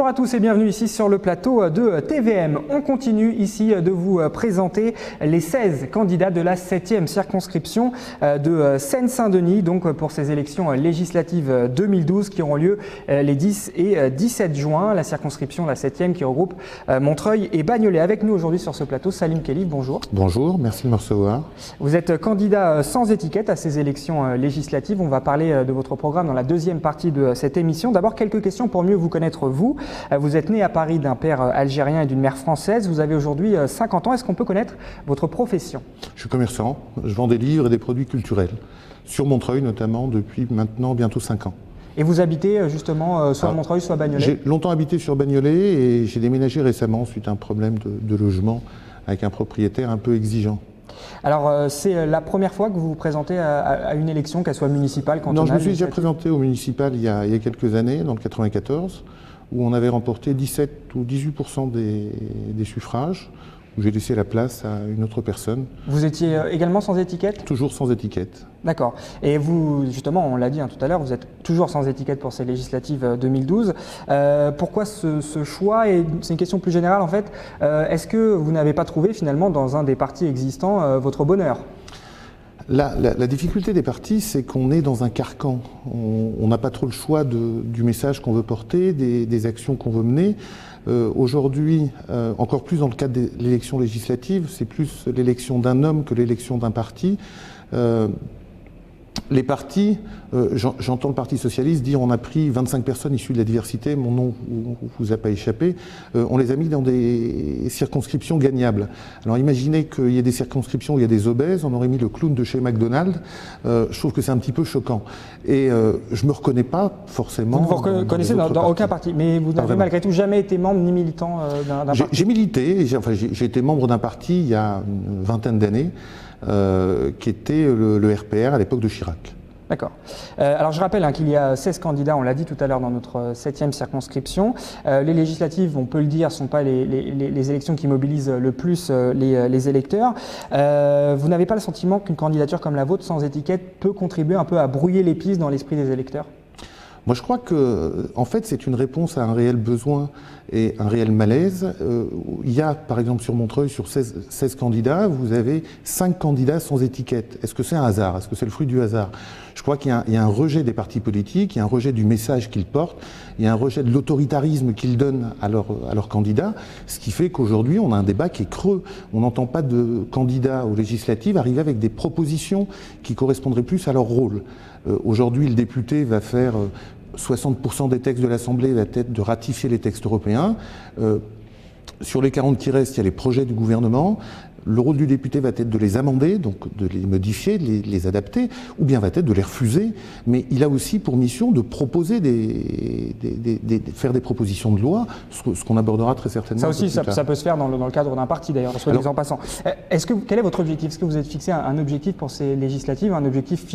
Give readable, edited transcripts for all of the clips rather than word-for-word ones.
Bonjour à tous et bienvenue ici sur le plateau de TVM. On continue ici de vous présenter les 16 candidats de la 7e circonscription de Seine-Saint-Denis, donc pour ces élections législatives 2012 qui auront lieu les 10 et 17 juin. La circonscription, la 7e, qui regroupe Montreuil et Bagnolet. Avec nous aujourd'hui sur ce plateau, Salim Khelif, bonjour. Bonjour, merci de me recevoir. Vous êtes candidat sans étiquette à ces élections législatives. On va parler de votre programme dans la deuxième partie de cette émission. D'abord, quelques questions pour mieux vous connaître vous. Vous êtes né à Paris d'un père algérien et d'une mère française. Vous avez aujourd'hui 50 ans. Est-ce qu'on peut connaître votre profession? Je suis commerçant. Je vends des livres et des produits culturels. Sur Montreuil notamment depuis maintenant bientôt 5 ans. Et vous habitez justement soit à Montreuil, soit à Bagnolet? J'ai longtemps habité sur Bagnolet et j'ai déménagé récemment suite à un problème de logement avec un propriétaire un peu exigeant. Alors, c'est la première fois que vous vous présentez à une élection, qu'elle soit municipale, cantonale? Non, je me suis déjà présenté au municipal il y a quelques années, dans le 94, où on avait remporté 17 ou 18% des suffrages, où j'ai laissé la place à une autre personne. Vous étiez également sans étiquette? Toujours sans étiquette. D'accord. Et vous, justement, on l'a dit tout à l'heure, vous êtes toujours sans étiquette pour ces législatives 2012. Pourquoi ce choix? Et c'est une question plus générale en fait. Est-ce que vous n'avez pas trouvé finalement dans un des partis existants votre bonheur? La difficulté des partis, c'est qu'on est dans un carcan. On n'a pas trop le choix du message qu'on veut porter, des actions qu'on veut mener. Aujourd'hui, encore plus dans le cadre de l'élection législative, c'est plus l'élection d'un homme que l'élection d'un parti. Les partis, j'entends le Parti socialiste dire on a pris 25 personnes issues de la diversité, mon nom vous a pas échappé, on les a mis dans des circonscriptions gagnables. Alors imaginez qu'il y ait des circonscriptions où il y a des obèses, on aurait mis le clown de chez McDonald's, je trouve que c'est un petit peu choquant. Et je ne me reconnais pas forcément. Vous ne vous reconnaissez dans aucun parti, mais vous n'avez malgré tout jamais été membre ni militant d'un parti? J'ai milité, j'ai été membre d'un parti il y a une vingtaine d'années, qui était le RPR à l'époque de Chirac. D'accord. Alors je rappelle qu'il y a 16 candidats, on l'a dit tout à l'heure dans notre 7e circonscription. Les législatives, on peut le dire, ne sont pas les élections qui mobilisent le plus les électeurs. Vous n'avez pas le sentiment qu'une candidature comme la vôtre, sans étiquette, peut contribuer un peu à brouiller les pistes dans l'esprit des électeurs? Moi, je crois que, en fait, c'est une réponse à un réel besoin et un réel malaise. Il y a, par exemple, sur Montreuil, sur 16 candidats, vous avez 5 candidats sans étiquette. Est-ce que c'est un hasard? Est-ce que c'est le fruit du hasard? Je crois qu'il y a un rejet des partis politiques, il y a un rejet du message qu'ils portent, il y a un rejet de l'autoritarisme qu'ils donnent à leurs candidats, ce qui fait qu'aujourd'hui, on a un débat qui est creux. On n'entend pas de candidats aux législatives arriver avec des propositions qui correspondraient plus à leur rôle. Aujourd'hui, le député va faire 60% des textes de l'Assemblée va être de ratifier les textes européens. Sur les 40 qui restent, il y a les projets du gouvernement. Le rôle du député va être de les amender, donc de les modifier, de les adapter, ou bien va être de les refuser. Mais il a aussi pour mission de proposer faire des propositions de loi, ce qu'on abordera très certainement. Ça aussi, ça peut se faire dans le cadre d'un parti d'ailleurs, soit en passant. Quel est votre objectif? Est-ce que vous êtes fixé un objectif pour ces législatives, un objectif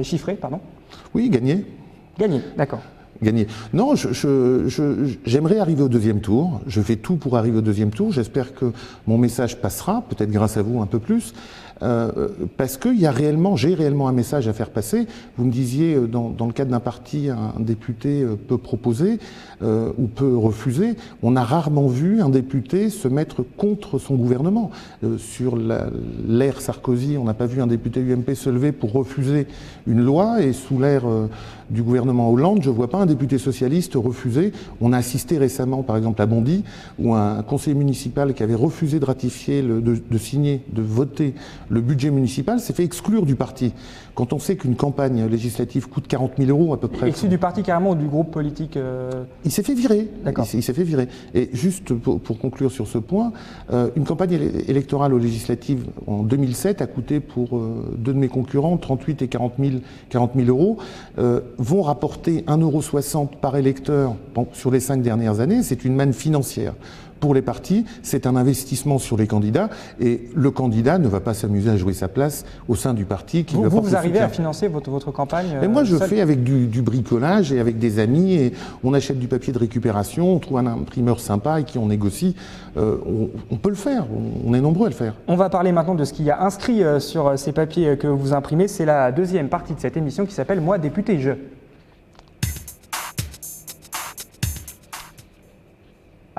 chiffré, pardon? Oui, gagner. Gagner, d'accord. Gagner. Non, j'aimerais arriver au deuxième tour. Je fais tout pour arriver au deuxième tour. J'espère que mon message passera, peut-être grâce à vous un peu plus, parce que j'ai réellement un message à faire passer. Vous me disiez, dans le cadre d'un parti, un député peut proposer ou peut refuser. On a rarement vu un député se mettre contre son gouvernement. Sur l'ère Sarkozy, on n'a pas vu un député UMP se lever pour refuser une loi, et sous l'ère du gouvernement Hollande, je ne vois pas un député socialiste refuser. On a assisté récemment, par exemple, à Bondy, où un conseiller municipal qui avait refusé de ratifier, de voter le budget municipal, s'est fait exclure du parti. Quand on sait qu'une campagne législative coûte 40 000 € à peu près. Exclu du parti carrément ou du groupe politique Il s'est fait virer. D'accord. Il s'est fait virer. Et juste pour conclure sur ce point, une campagne électorale aux législatives en 2007 a coûté pour deux de mes concurrents 38 et 40 000 €, vont rapporter 1,60 € par électeur sur les 5 dernières années. C'est une manne financière. Pour les partis, c'est un investissement sur les candidats, et le candidat ne va pas s'amuser à jouer sa place au sein du parti. Vous arrivez à financer votre campagne? Mais moi, je fais avec du bricolage et avec des amis, et on achète du papier de récupération, on trouve un imprimeur sympa avec qui on négocie. On peut le faire, on est nombreux à le faire. On va parler maintenant de ce qu'il y a inscrit sur ces papiers que vous imprimez. C'est la deuxième partie de cette émission qui s'appelle « Moi, député, je ».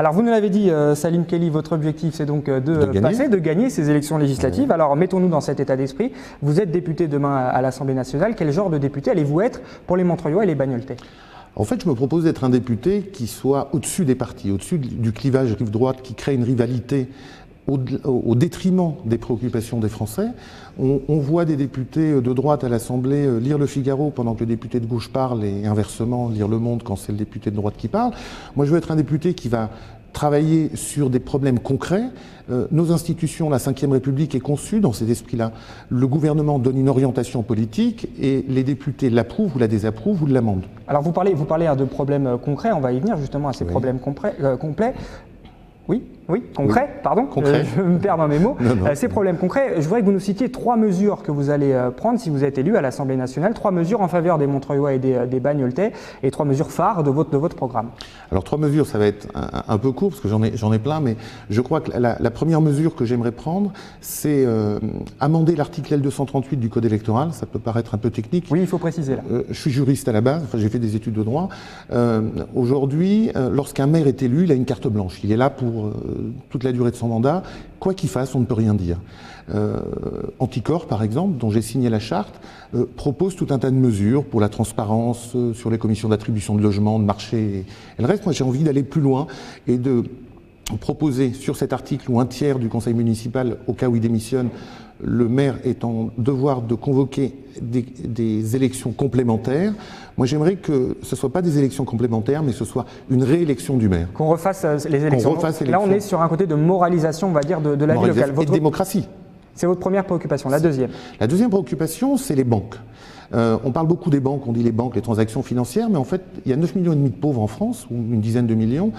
Alors vous nous l'avez dit, Salim Kelly, votre objectif c'est donc de gagner ces élections législatives. Ouais. Alors mettons-nous dans cet état d'esprit. Vous êtes député demain à l'Assemblée nationale. Quel genre de député allez-vous être pour les Montreuillois et les Bagnoletais? En fait, je me propose d'être un député qui soit au-dessus des partis, au-dessus du clivage rive-droite qui crée une rivalité au détriment des préoccupations des Français. On voit des députés de droite à l'Assemblée lire Le Figaro pendant que le député de gauche parle et inversement lire Le Monde quand c'est le député de droite qui parle. Moi, je veux être un député qui va travailler sur des problèmes concrets. Nos institutions, la Ve République est conçue dans cet esprit-là. Le gouvernement donne une orientation politique et les députés l'approuvent ou la désapprouvent ou l'amendent. Alors vous parlez de problèmes concrets, on va y venir justement à ces problèmes complets. Oui, concret, oui. Pardon, concret. Je me perds dans mes mots. Non. Ces problèmes concrets, je voudrais que vous nous citiez 3 mesures que vous allez prendre si vous êtes élu à l'Assemblée nationale, 3 mesures en faveur des Montreuillois et des Bagnoletais et 3 mesures phares de votre programme. Alors 3 mesures, ça va être un peu court parce que j'en ai plein, mais je crois que la première mesure que j'aimerais prendre, c'est amender l'article L238 du Code électoral. Ça peut paraître un peu technique. Oui, il faut préciser là. Je suis juriste à la base, j'ai fait des études de droit. Aujourd'hui, lorsqu'un maire est élu, il a une carte blanche. Il est là pour toute la durée de son mandat. Quoi qu'il fasse, on ne peut rien dire. Anticor, par exemple, dont j'ai signé la charte, propose tout un tas de mesures pour la transparence sur les commissions d'attribution de logements, de marché et le reste. Moi, j'ai envie d'aller plus loin et de proposer sur cet article où un tiers du conseil municipal, au cas où il démissionne, le maire est en devoir de convoquer des élections complémentaires. Moi, j'aimerais que ce ne soit pas des élections complémentaires, mais ce soit une réélection du maire. Qu'on refasse les élections. Là, on est sur un côté de moralisation, on va dire, de la vie locale. Et de démocratie. C'est votre première préoccupation. La deuxième? La deuxième préoccupation, c'est les banques. On parle beaucoup des banques, on dit les banques, les transactions financières, mais en fait, il y a 9,5 millions de pauvres en France, ou une dizaine de millions.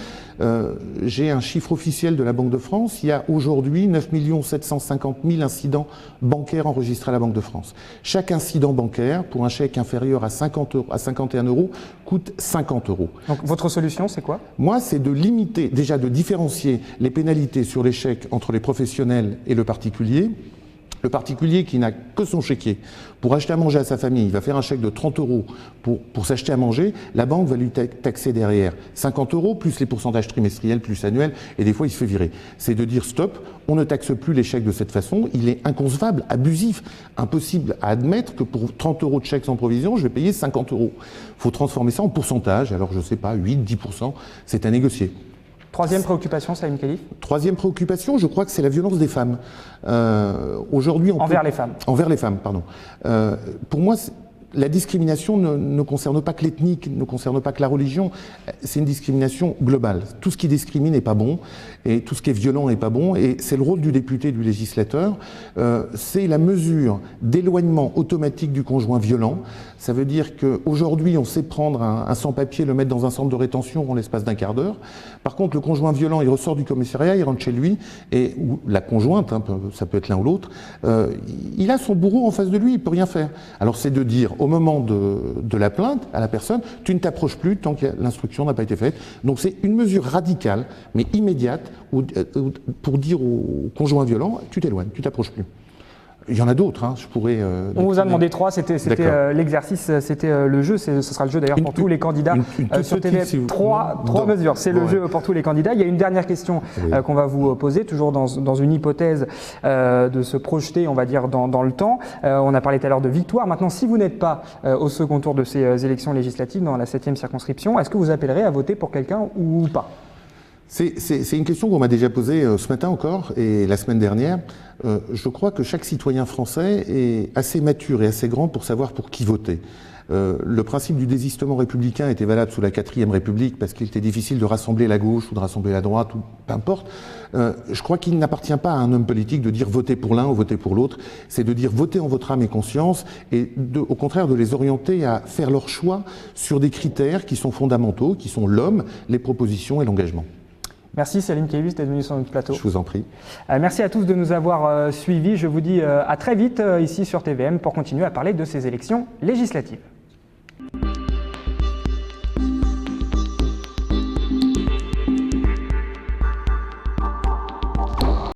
J'ai un chiffre officiel de la Banque de France. Il y a aujourd'hui 9 750 000 incidents bancaires enregistrés à la Banque de France. Chaque incident bancaire, pour un chèque inférieur à 51 euros, coûte 50 euros. Donc votre solution, c'est quoi? Moi, c'est de limiter, déjà de différencier les pénalités sur les chèques entre les professionnels et le particulier. Le particulier qui n'a que son chéquier pour acheter à manger à sa famille, il va faire un chèque de 30 euros pour s'acheter à manger, la banque va lui taxer derrière 50 euros plus les pourcentages trimestriels plus annuels et des fois il se fait virer. C'est de dire stop, on ne taxe plus les chèques de cette façon, il est inconcevable, abusif, impossible à admettre que pour 30 euros de chèque sans provision, je vais payer 50 euros. Il faut transformer ça en pourcentage, alors je ne sais pas, 8-10%, c'est à négocier. Troisième préoccupation, Salim Kelly? Troisième préoccupation, je crois que c'est la violence des femmes. Aujourd'hui, envers les femmes. Envers les femmes, pardon. Pour moi, la discrimination ne concerne pas que l'ethnique, ne concerne pas que la religion, c'est une discrimination globale. Tout ce qui discrimine n'est pas bon, et tout ce qui est violent n'est pas bon, et c'est le rôle du député, du législateur, c'est la mesure d'éloignement automatique du conjoint violent. Ça veut dire qu'aujourd'hui, on sait prendre un sans-papier, le mettre dans un centre de rétention en l'espace d'un quart d'heure. Par contre, le conjoint violent, il ressort du commissariat, il rentre chez lui, ou la conjointe, hein, ça peut être l'un ou l'autre, il a son bourreau en face de lui, il peut rien faire. Alors c'est de dire, au moment de la plainte à la personne, tu ne t'approches plus tant que l'instruction n'a pas été faite. Donc c'est une mesure radicale, mais immédiate, pour dire au conjoint violent, tu t'éloignes, tu t'approches plus. Il y en a d'autres, hein, je pourrais... On vous a demandé 3, c'était l'exercice, c'était le jeu, ce sera le jeu d'ailleurs pour tous les candidats sur TV. Si 3 mesures, c'est le jeu pour tous les candidats. Il y a une dernière question qu'on va vous poser, toujours dans une hypothèse de se projeter, on va dire, dans le temps. On a parlé tout à l'heure de victoire. Maintenant, si vous n'êtes pas au second tour de ces élections législatives dans la 7e circonscription, est-ce que vous appellerez à voter pour quelqu'un ou pas? C'est une question qu'on m'a déjà posée ce matin encore et la semaine dernière. Je crois que chaque citoyen français est assez mature et assez grand pour savoir pour qui voter. Le principe du désistement républicain était valable sous la 4e République parce qu'il était difficile de rassembler la gauche ou de rassembler la droite ou peu importe. Je crois qu'il n'appartient pas à un homme politique de dire voter pour l'un ou voter pour l'autre. C'est de dire voter en votre âme et conscience et au contraire de les orienter à faire leur choix sur des critères qui sont fondamentaux, qui sont l'homme, les propositions et l'engagement. Merci Salim Kelly d'être venu sur notre plateau. Je vous en prie. Merci à tous de nous avoir suivis. Je vous dis à très vite ici sur TVM pour continuer à parler de ces élections législatives.